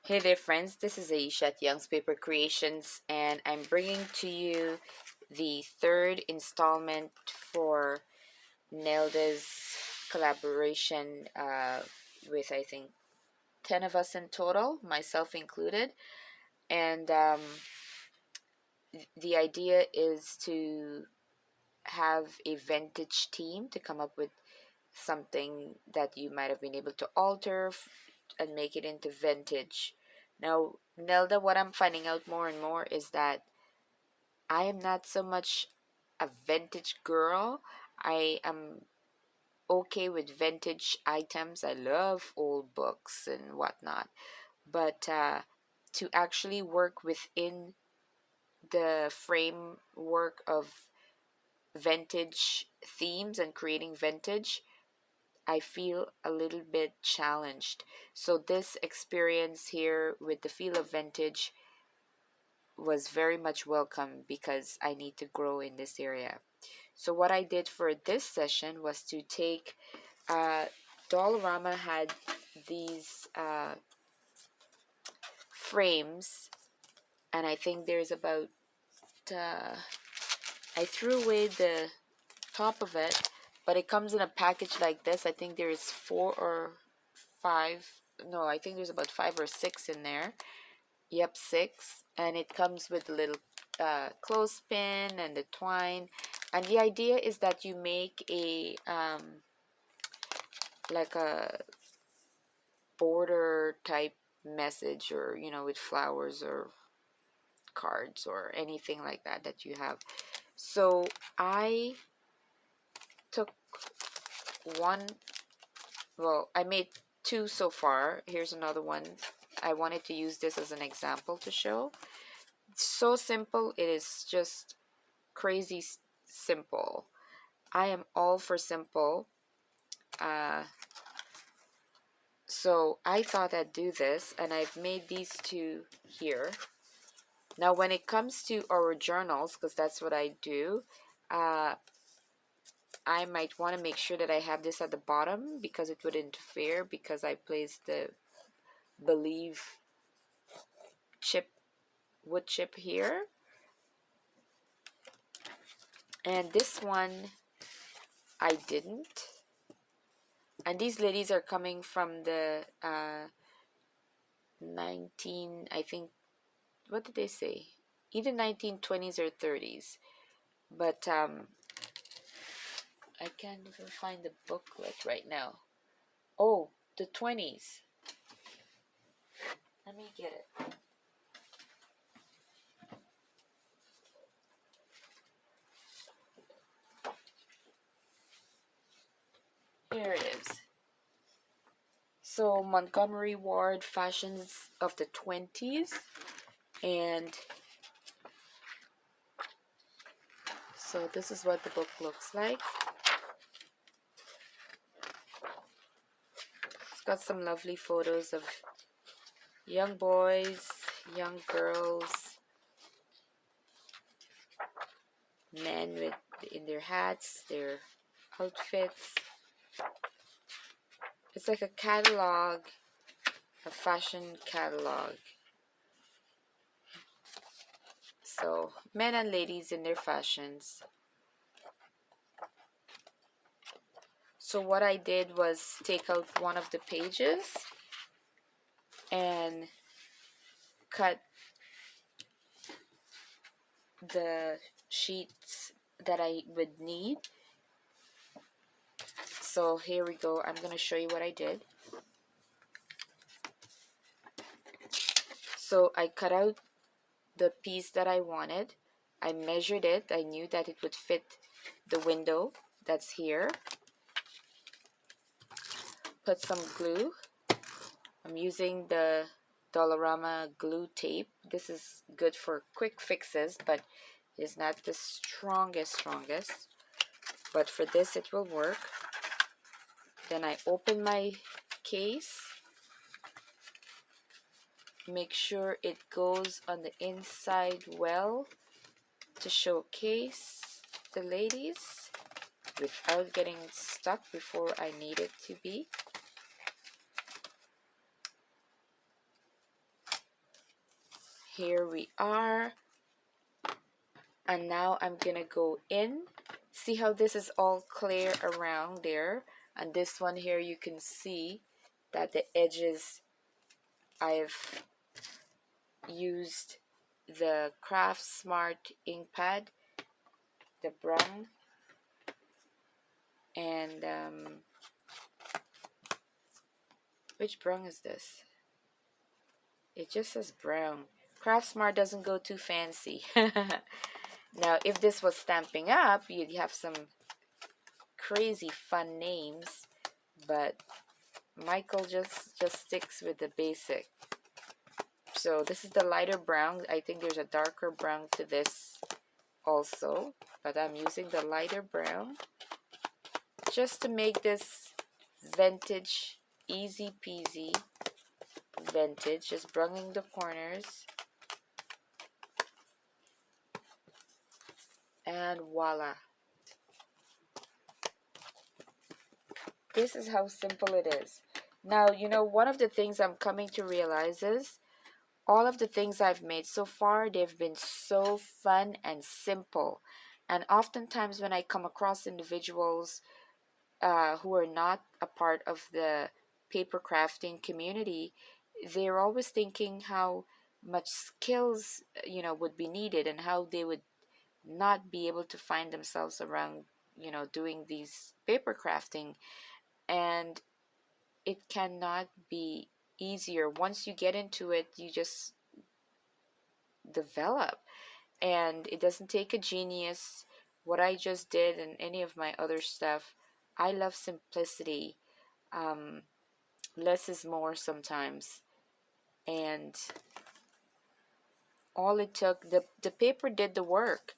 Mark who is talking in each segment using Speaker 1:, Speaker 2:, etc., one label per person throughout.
Speaker 1: Hey there, friends. This is Ayesha at Young's Paper Creations, and I'm bringing to you the third installment for Nelda's collaboration with, I think, 10 of us in total, myself included. And the idea is to have a vintage team to come up with something that you might have been able to alter and make it into vintage. Now, Nelda, what I'm finding out more and more is that I am not so much a vintage girl. I am okay with vintage items. I love old books and whatnot. But to actually work within the framework of vintage themes and creating vintage, I feel a little bit challenged. So this experience here with the feel of vintage was very much welcome because I need to grow in this area. So what I did for this session was to take Dollarama had these frames, and I think there's about I threw away the top of it, but it comes in a package like this. I think there is 4 or 5. No, I think there's about 5 or 6 in there. Yep, 6. And it comes with a little clothespin and the twine. And the idea is that you make a like a border type message, or with flowers or cards or anything like that that you have. So I took one. Well, I made 2 so far. Here's another one. I wanted to use this as an example to show. It's so simple. It is just crazy simple. I am all for simple. So I thought I'd do this, and I've made these 2 here. Now, when it comes to our journals, because that's what I do, I might want to make sure that I have this at the bottom because it would interfere, because I placed the Believe wood chip here. And this one I didn't. And these ladies are coming from the 19, I think, what did they say? Either 1920s or 30s. But I can't even find the booklet right now. Oh, the 20s. Let me get it. Here it is. So Montgomery Ward Fashions of the 20s. And so this is what the book looks like. It's got some lovely photos of young boys, young girls, men in their hats, their outfits. It's like a catalog, a fashion catalog. So men and ladies in their fashions. So what I did was take out one of the pages and cut the sheets that I would need. So here we go. I'm going to show you what I did. So I cut out the piece that I wanted. I measured it. I knew that it would fit the window that's here. Put some glue. I'm using the Dollarama glue tape. This is good for quick fixes, but it's not the strongest. But for this, it will work. Then I open my case. Make sure it goes on the inside well to showcase the ladies without getting stuck before I need it to be. Here we are. And now I'm gonna go in. See how this is all clear around there? And this one here, you can see that the edges, I've used the Craft Smart ink pad, the brown, and which brown is this? It just says brown. Craft Smart doesn't go too fancy. Now, if this was Stampin' Up, you'd have some crazy fun names, but Michael just sticks with the basic. So this is the lighter brown. I think there's a darker brown to this also, but I'm using the lighter brown just to make this vintage, easy peasy vintage. Just bringing the corners, and voila. This is how simple it is. Now, you know, one of the things I'm coming to realize is all of the things I've made so far, they've been so fun and simple. And oftentimes when I come across individuals who are not a part of the paper crafting community, they're always thinking how much skills, you know, would be needed and how they would not be able to find themselves around, you know, doing these paper crafting. And it cannot be easier. Once you get into it, you just develop, and it doesn't take a genius. What I just did and any of my other stuff, I love simplicity. Less is more sometimes, and all it took, the paper did the work.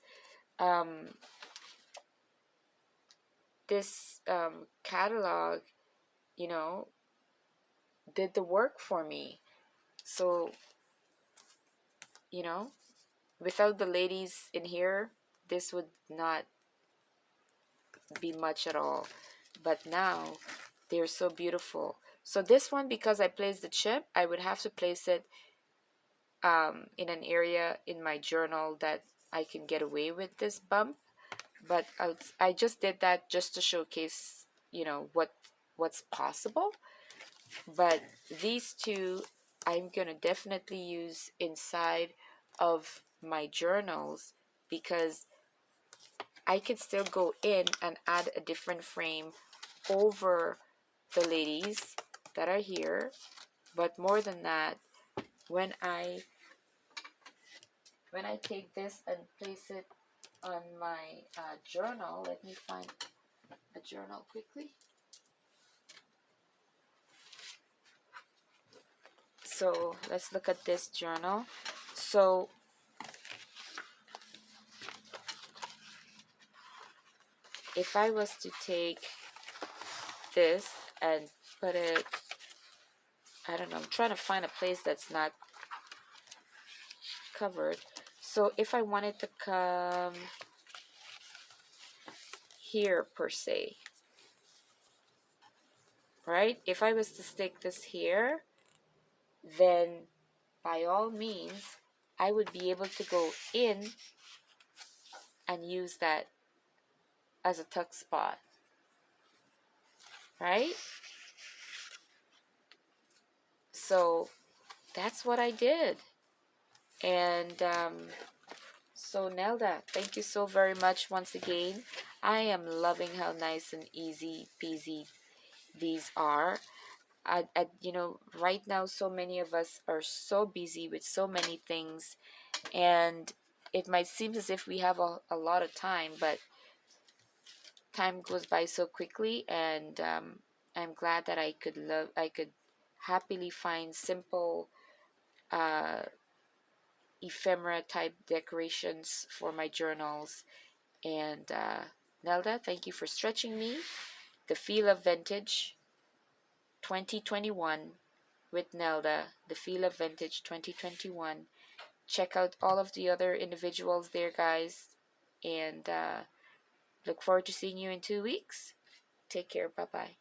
Speaker 1: This catalog, you know, did the work for me. So, you know, without the ladies in here, this would not be much at all. But now they're so beautiful. So this one, because I placed the chip, I would have to place it in an area in my journal that I can get away with this bump. But I just did that just to showcase, you know, what's possible. But these two, I'm gonna definitely use inside of my journals, because I could still go in and add a different frame over the ladies that are here. But more than that, when I take this and place it on my journal, let me find a journal quickly. So let's look at this journal. So if I was to take this and put it, I don't know, I'm trying to find a place that's not covered. So if I wanted to come here per se, right? If I was to stick this here, then by all means, I would be able to go in and use that as a tuck spot, right? So that's what I did. And so Nelda, thank you so very much once again. I am loving how nice and easy peasy these are. You know, right now so many of us are so busy with so many things, and it might seem as if we have a lot of time, but time goes by so quickly. And I'm glad that I could happily find simple ephemera type decorations for my journals. And Nelda, thank you for stretching me. The Feel of Vintage 2021 with Nelda, the Feel of Vintage 2021. Check out all of the other individuals there, guys, and look forward to seeing you in 2 weeks. Take care. Bye-bye.